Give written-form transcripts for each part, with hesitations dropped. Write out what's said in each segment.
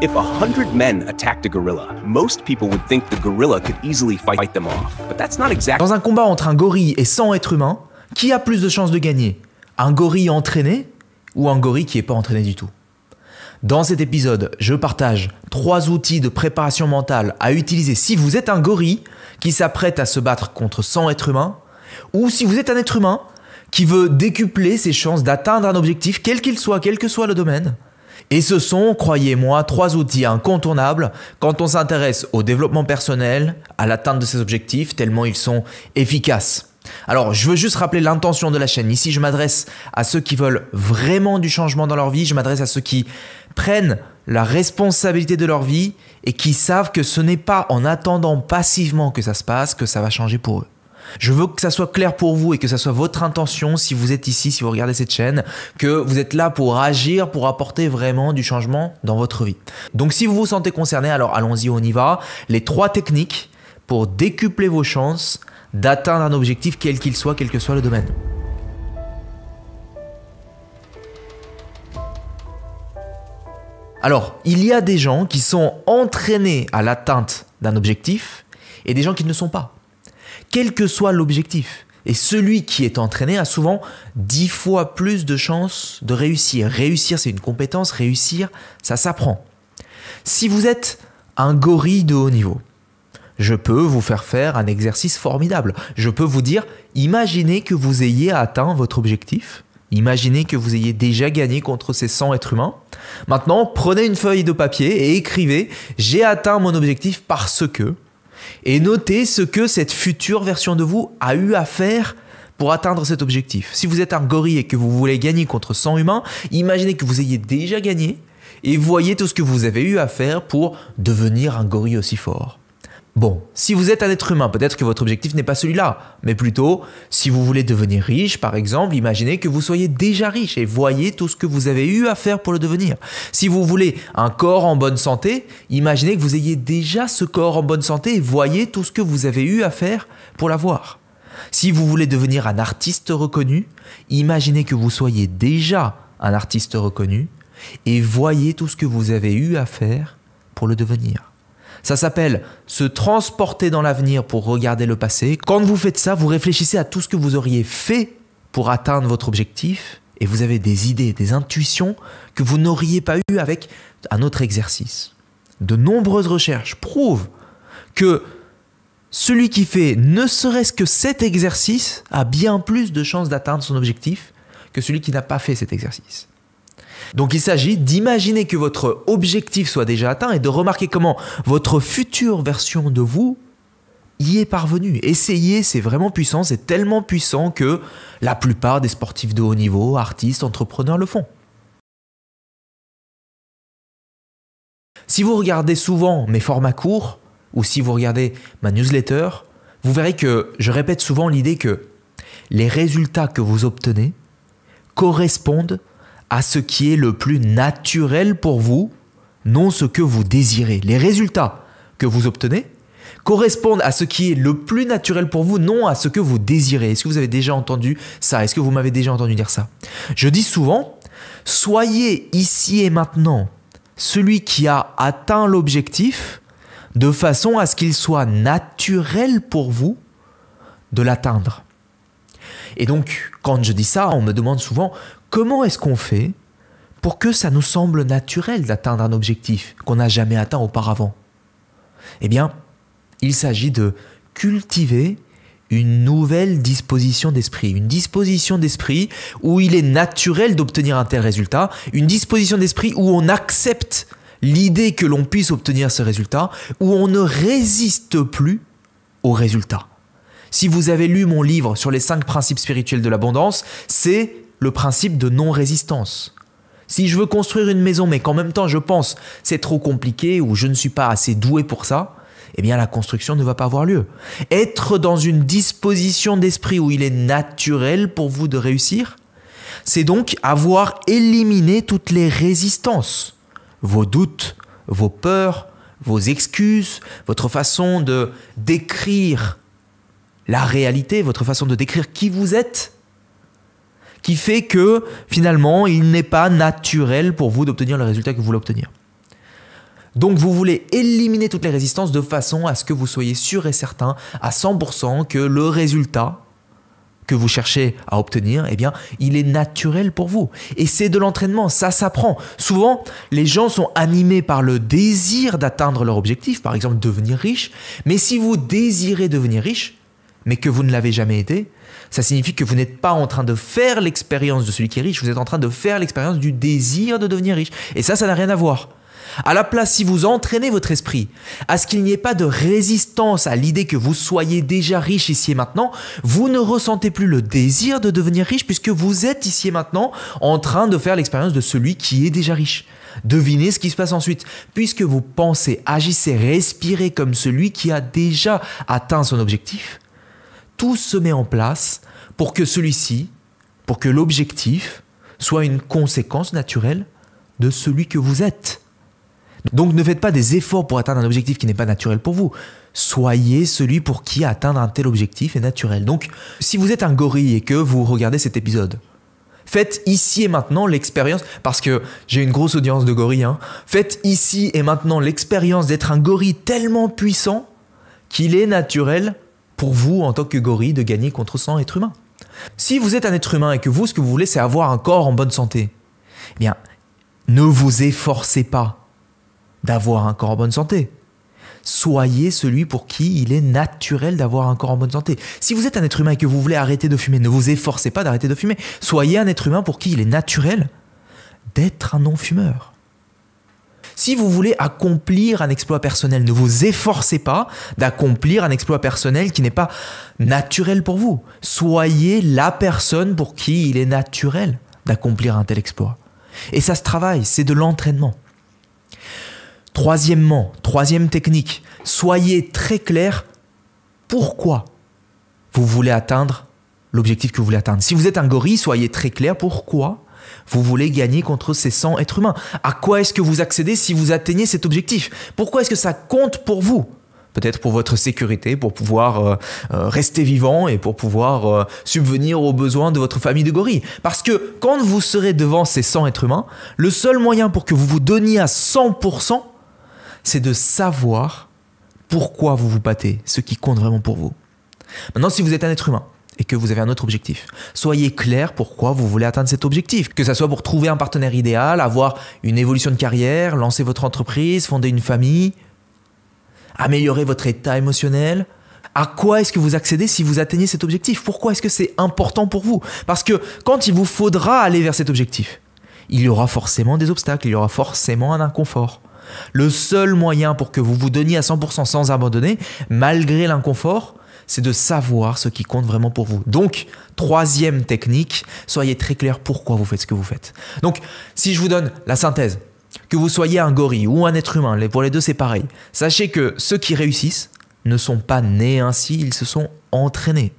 If 100 men attacked a gorilla, most people would think the gorilla could easily fight them off. But that's not exactly... Dans un combat entre un gorille et 100 êtres humains, qui a plus de chances de gagner? Un gorille entraîné ou un gorille qui n'est pas entraîné du tout? Dans cet épisode, je partage 3 outils de préparation mentale à utiliser si vous êtes un gorille qui s'apprête à se battre contre 100 êtres humains, ou si vous êtes un être humain qui veut décupler ses chances d'atteindre un objectif, quel qu'il soit, quel que soit le domaine. Et ce sont, croyez-moi, 3 outils incontournables quand on s'intéresse au développement personnel, à l'atteinte de ses objectifs, tellement ils sont efficaces. Alors, je veux juste rappeler l'intention de la chaîne. Ici, je m'adresse à ceux qui veulent vraiment du changement dans leur vie. Je m'adresse à ceux qui prennent la responsabilité de leur vie et qui savent que ce n'est pas en attendant passivement que ça se passe que ça va changer pour eux. Je veux que ça soit clair pour vous et que ça soit votre intention si vous êtes ici, si vous regardez cette chaîne, que vous êtes là pour agir, pour apporter vraiment du changement dans votre vie. Donc si vous vous sentez concerné, alors allons-y, on y va. Les 3 techniques pour décupler vos chances d'atteindre un objectif quel qu'il soit, quel que soit le domaine. Alors, il y a des gens qui sont entraînés à l'atteinte d'un objectif et des gens qui ne le sont pas. Quel que soit l'objectif. Et celui qui est entraîné a souvent 10 fois plus de chances de réussir. Réussir, c'est une compétence. Réussir, ça s'apprend. Si vous êtes un gorille de haut niveau, je peux vous faire un exercice formidable. Je peux vous dire, imaginez que vous ayez atteint votre objectif. Imaginez que vous ayez déjà gagné contre ces 100 êtres humains. Maintenant, prenez une feuille de papier et écrivez « J'ai atteint mon objectif parce que… » et notez ce que cette future version de vous a eu à faire pour atteindre cet objectif. Si vous êtes un gorille et que vous voulez gagner contre 100 humains, imaginez que vous ayez déjà gagné et voyez tout ce que vous avez eu à faire pour devenir un gorille aussi fort. Bon, si vous êtes un être humain, peut-être que votre objectif n'est pas celui-là, mais plutôt, si vous voulez devenir riche, par exemple, imaginez que vous soyez déjà riche et voyez tout ce que vous avez eu à faire pour le devenir. Si vous voulez un corps en bonne santé, imaginez que vous ayez déjà ce corps en bonne santé et voyez tout ce que vous avez eu à faire pour l'avoir. Si vous voulez devenir un artiste reconnu, imaginez que vous soyez déjà un artiste reconnu et voyez tout ce que vous avez eu à faire pour le devenir. Ça s'appelle se transporter dans l'avenir pour regarder le passé. Quand vous faites ça, vous réfléchissez à tout ce que vous auriez fait pour atteindre votre objectif et vous avez des idées, des intuitions que vous n'auriez pas eues avec un autre exercice. De nombreuses recherches prouvent que celui qui fait ne serait-ce que cet exercice a bien plus de chances d'atteindre son objectif que celui qui n'a pas fait cet exercice. Donc il s'agit d'imaginer que votre objectif soit déjà atteint et de remarquer comment votre future version de vous y est parvenue. Essayez, c'est vraiment puissant, c'est tellement puissant que la plupart des sportifs de haut niveau, artistes, entrepreneurs le font. Si vous regardez souvent mes formats courts ou si vous regardez ma newsletter, vous verrez que je répète souvent l'idée que les résultats que vous obtenez correspondent à ce qui est le plus naturel pour vous, non ce que vous désirez. Les résultats que vous obtenez correspondent à ce qui est le plus naturel pour vous, non à ce que vous désirez. Est-ce que vous avez déjà entendu ça? Est-ce que vous m'avez déjà entendu dire ça? Je dis souvent, soyez ici et maintenant celui qui a atteint l'objectif de façon à ce qu'il soit naturel pour vous de l'atteindre. Et donc, quand je dis ça, on me demande souvent comment est-ce qu'on fait pour que ça nous semble naturel d'atteindre un objectif qu'on n'a jamais atteint auparavant? Eh bien, il s'agit de cultiver une nouvelle disposition d'esprit. Une disposition d'esprit où il est naturel d'obtenir un tel résultat. Une disposition d'esprit où on accepte l'idée que l'on puisse obtenir ce résultat, où on ne résiste plus au résultat. Si vous avez lu mon livre sur les 5 principes spirituels de l'abondance, c'est le principe de non-résistance. Si je veux construire une maison mais qu'en même temps je pense c'est trop compliqué ou je ne suis pas assez doué pour ça, eh bien la construction ne va pas avoir lieu. Être dans une disposition d'esprit où il est naturel pour vous de réussir, c'est donc avoir éliminé toutes les résistances, vos doutes, vos peurs, vos excuses, votre façon de décrire la réalité, votre façon de décrire qui vous êtes, qui fait que finalement, il n'est pas naturel pour vous d'obtenir le résultat que vous voulez obtenir. Donc vous voulez éliminer toutes les résistances de façon à ce que vous soyez sûr et certain à 100% que le résultat que vous cherchez à obtenir, eh bien, il est naturel pour vous. Et c'est de l'entraînement, ça s'apprend. Souvent, les gens sont animés par le désir d'atteindre leur objectif, par exemple devenir riche. Mais si vous désirez devenir riche, mais que vous ne l'avez jamais été, ça signifie que vous n'êtes pas en train de faire l'expérience de celui qui est riche, vous êtes en train de faire l'expérience du désir de devenir riche. Et ça n'a rien à voir. À la place, si vous entraînez votre esprit à ce qu'il n'y ait pas de résistance à l'idée que vous soyez déjà riche ici et maintenant, vous ne ressentez plus le désir de devenir riche puisque vous êtes ici et maintenant en train de faire l'expérience de celui qui est déjà riche. Devinez ce qui se passe ensuite. Puisque vous pensez, agissez, respirez comme celui qui a déjà atteint son objectif, tout se met en place pour que celui-ci, pour que l'objectif soit une conséquence naturelle de celui que vous êtes. Donc ne faites pas des efforts pour atteindre un objectif qui n'est pas naturel pour vous. Soyez celui pour qui atteindre un tel objectif est naturel. Donc si vous êtes un gorille et que vous regardez cet épisode, faites ici et maintenant l'expérience, parce que j'ai une grosse audience de gorilles, faites ici et maintenant l'expérience d'être un gorille tellement puissant qu'il est naturel pour vous en tant que gorille de gagner contre 100 êtres humains. Si vous êtes un être humain et que vous, ce que vous voulez, c'est avoir un corps en bonne santé, eh bien, ne vous efforcez pas d'avoir un corps en bonne santé. Soyez celui pour qui il est naturel d'avoir un corps en bonne santé. Si vous êtes un être humain et que vous voulez arrêter de fumer, ne vous efforcez pas d'arrêter de fumer. Soyez un être humain pour qui il est naturel d'être un non-fumeur. Si vous voulez accomplir un exploit personnel, ne vous efforcez pas d'accomplir un exploit personnel qui n'est pas naturel pour vous. Soyez la personne pour qui il est naturel d'accomplir un tel exploit. Et ça se travaille, c'est de l'entraînement. Troisièmement, troisième technique, soyez très clair pourquoi vous voulez atteindre l'objectif que vous voulez atteindre. Si vous êtes un gorille, soyez très clair pourquoi vous voulez gagner contre ces 100 êtres humains. À quoi est-ce que vous accédez si vous atteignez cet objectif? Pourquoi est-ce que ça compte pour vous? Peut-être pour votre sécurité, pour pouvoir rester vivant et pour pouvoir subvenir aux besoins de votre famille de gorilles. Parce que quand vous serez devant ces 100 êtres humains, le seul moyen pour que vous vous donniez à 100%, c'est de savoir pourquoi vous vous battez, ce qui compte vraiment pour vous. Maintenant, si vous êtes un être humain et que vous avez un autre objectif, soyez clair pourquoi vous voulez atteindre cet objectif. Que ce soit pour trouver un partenaire idéal, avoir une évolution de carrière, lancer votre entreprise, fonder une famille, améliorer votre état émotionnel. À quoi est-ce que vous accédez si vous atteignez cet objectif? Pourquoi est-ce que c'est important pour vous? Parce que quand il vous faudra aller vers cet objectif, il y aura forcément des obstacles, il y aura forcément un inconfort. Le seul moyen pour que vous vous donniez à 100% sans abandonner, malgré l'inconfort, c'est de savoir ce qui compte vraiment pour vous. Donc, troisième technique, soyez très clair pourquoi vous faites ce que vous faites. Donc, si je vous donne la synthèse, que vous soyez un gorille ou un être humain, pour les deux c'est pareil. Sachez que ceux qui réussissent ne sont pas nés ainsi, ils se sont entraînés.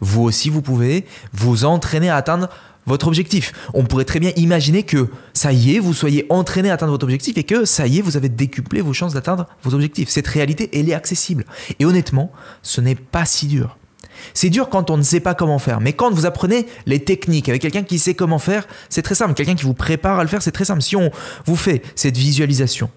Vous aussi, vous pouvez vous entraîner à atteindre votre objectif. On pourrait très bien imaginer que ça y est, vous soyez entraîné à atteindre votre objectif et que ça y est, vous avez décuplé vos chances d'atteindre vos objectifs. Cette réalité, elle est accessible. Et honnêtement, ce n'est pas si dur. C'est dur quand on ne sait pas comment faire. Mais quand vous apprenez les techniques avec quelqu'un qui sait comment faire, c'est très simple. Quelqu'un qui vous prépare à le faire, c'est très simple. Si on vous fait cette visualisation,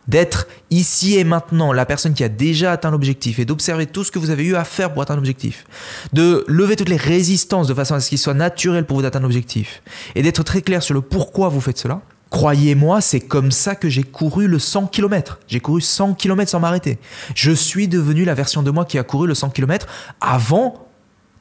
d'être ici et maintenant la personne qui a déjà atteint l'objectif et d'observer tout ce que vous avez eu à faire pour atteindre l'objectif, de lever toutes les résistances de façon à ce qu'il soit naturel pour vous d'atteindre l'objectif et d'être très clair sur le pourquoi vous faites cela, croyez-moi, c'est comme ça que j'ai couru le 100 km. J'ai couru 100 km sans m'arrêter. Je suis devenu la version de moi qui a couru le 100 km avant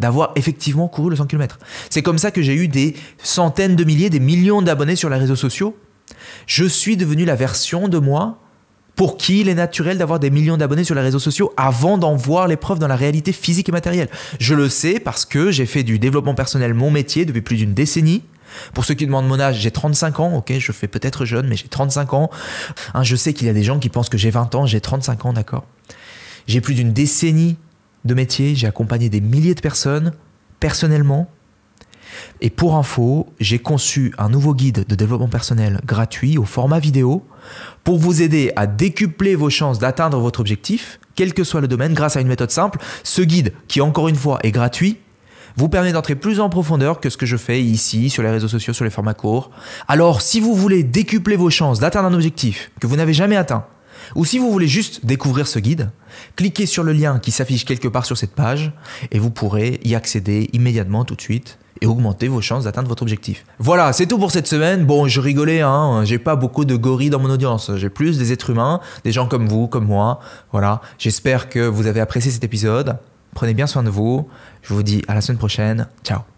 d'avoir effectivement couru le 100 km. C'est comme ça que j'ai eu des centaines de milliers, des millions d'abonnés sur les réseaux sociaux. Je suis devenu la version de moi pour qui il est naturel d'avoir des millions d'abonnés sur les réseaux sociaux avant d'en voir les preuves dans la réalité physique et matérielle. Je le sais parce que j'ai fait du développement personnel mon métier depuis plus d'une décennie. Pour ceux qui demandent mon âge, j'ai 35 ans, ok, je fais peut-être jeune, mais j'ai 35 ans. Je sais qu'il y a des gens qui pensent que j'ai 20 ans, j'ai 35 ans, d'accord. J'ai plus d'une décennie de métier, j'ai accompagné des milliers de personnes personnellement. Et pour info, j'ai conçu un nouveau guide de développement personnel gratuit au format vidéo pour vous aider à décupler vos chances d'atteindre votre objectif, quel que soit le domaine, grâce à une méthode simple. Ce guide, qui encore une fois est gratuit, vous permet d'entrer plus en profondeur que ce que je fais ici, sur les réseaux sociaux, sur les formats courts. Alors, si vous voulez décupler vos chances d'atteindre un objectif que vous n'avez jamais atteint, Ou si vous voulez juste découvrir ce guide, cliquez sur le lien qui s'affiche quelque part sur cette page et vous pourrez y accéder immédiatement tout de suite et augmenter vos chances d'atteindre votre objectif. Voilà, c'est tout pour cette semaine. Bon, je rigolais, hein, j'ai pas beaucoup de gorilles dans mon audience. J'ai plus des êtres humains, des gens comme vous, comme moi. Voilà, j'espère que vous avez apprécié cet épisode. Prenez bien soin de vous. Je vous dis à la semaine prochaine. Ciao.